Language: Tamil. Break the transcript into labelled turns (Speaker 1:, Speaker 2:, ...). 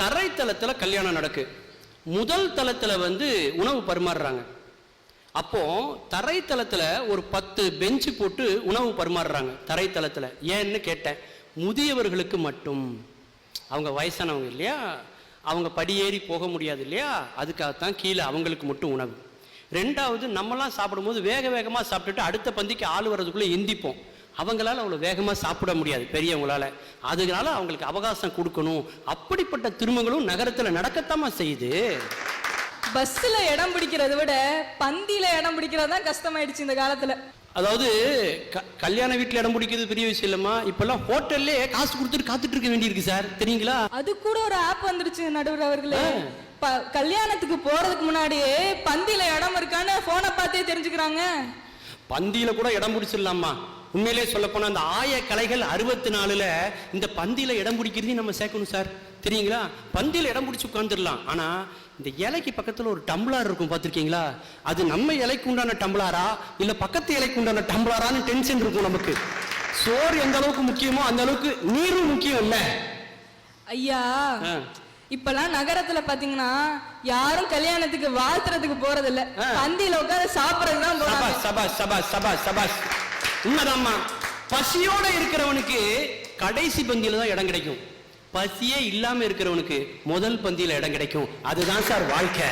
Speaker 1: தரைத்தளத்தில் கல்யாணம் நடக்கு. முதல் தளத்தில் வந்து உணவு பரிமாறுறாங்க. அப்போ தரைத்தளத்தில் ஒரு 10 பெஞ்சு போட்டு உணவு பரிமாறுறாங்க தரைத்தளத்தில். ஏன்னு கேட்டேன். முதியவர்களுக்கு மட்டும், அவங்க வயசானவங்க இல்லையா, அவங்க படியேறி போக முடியாது இல்லையா, அதுக்காகத்தான் கீழே அவங்களுக்கு மட்டும் உணவு. ரெண்டாவது, நம்மலாம் சாப்பிடும்போது வேக வேகமாக சாப்பிட்டுட்டு அடுத்த பந்திக்கு ஆள் வர்றதுக்குள்ளே எந்திப்போம். அவங்களால அவ்வளோ வேகமாக சாப்பிட முடியாது பெரியவங்களால, அதனால அவங்களுக்கு அவகாசம் கொடுக்கணும். அப்படிப்பட்ட திருமங்களும் நகரத்தில் நடக்கத்தாமா செய்யுது.
Speaker 2: பஸ்ல இடம் பிடிக்கிறத விட பந்தியில இடம் பிடிக்கிறது தான் கஷ்டமாயிடுச்சு இந்த காலத்துல.
Speaker 1: அதாவது கல்யாண வீட்டில் இடம் பிடிக்கிறது பெரிய விஷயம் இல்லைம்மா, இப்பெல்லாம் ஹோட்டல்லே காசு கொடுத்துட்டு காத்துட்டு இருக்க வேண்டியிருக்கு சார், தெரியுங்களா? அது
Speaker 2: கூட ஒரு ஆப் வந்துருச்சு நடுவர் அவர்களே. கல்யாணத்துக்கு போறதுக்கு முன்னாடியே பந்தியில இடம் இருக்கான்னு போனை பார்த்தே தெரிஞ்சுக்கிறாங்க.
Speaker 1: பந்தியில கூட இடம் பிடிச்சிடலாமா? உண்மையிலே சொல்ல போனா அந்த ஆய கலைகள் 64ல இந்த பந்தியில இடம் பிடிக்கிறதையும் நம்ம சேர்க்கணும் சார், தெரியுங்களா? பந்தியில இடம் பிடிச்சி உட்காந்துடலாம். ஆனா இந்த இலைக்கு பக்கத்துல ஒரு டம்ளார் இருக்கும், பார்த்துருக்கீங்களா? அது நம்ம இலைக்கு உண்டான டம்ளாரா இல்ல பக்கத்து இலைக்கு உண்டான டம்ளாரான்னு டென்ஷன் இருக்கும் நமக்கு. சோறு எந்த அளவுக்கு முக்கியமோ அந்த அளவுக்கு நீரும் முக்கியம் இல்ல
Speaker 2: ஐயா? இப்பெல்லாம் நகரத்துல பாத்தீங்கன்னா யாரும் கல்யாணத்துக்கு வாழ்த்துறதுக்கு போறது இல்ல, பந்தியில உட்கார்ந்து சாப்பிடறதுதான் போறாங்க.
Speaker 1: சபாஸ் சபாஸ் சபாஸ் சபாஸ். உண்மைதாம்மா. பசியோட இருக்கிறவனுக்கு கடைசி பந்தியில தான் இடம் கிடைக்கும், பசியே இல்லாம இருக்கிறவனுக்கு முதல் பந்தியில இடம் கிடைக்கும். அதுதான் சார் வாழ்க்கை.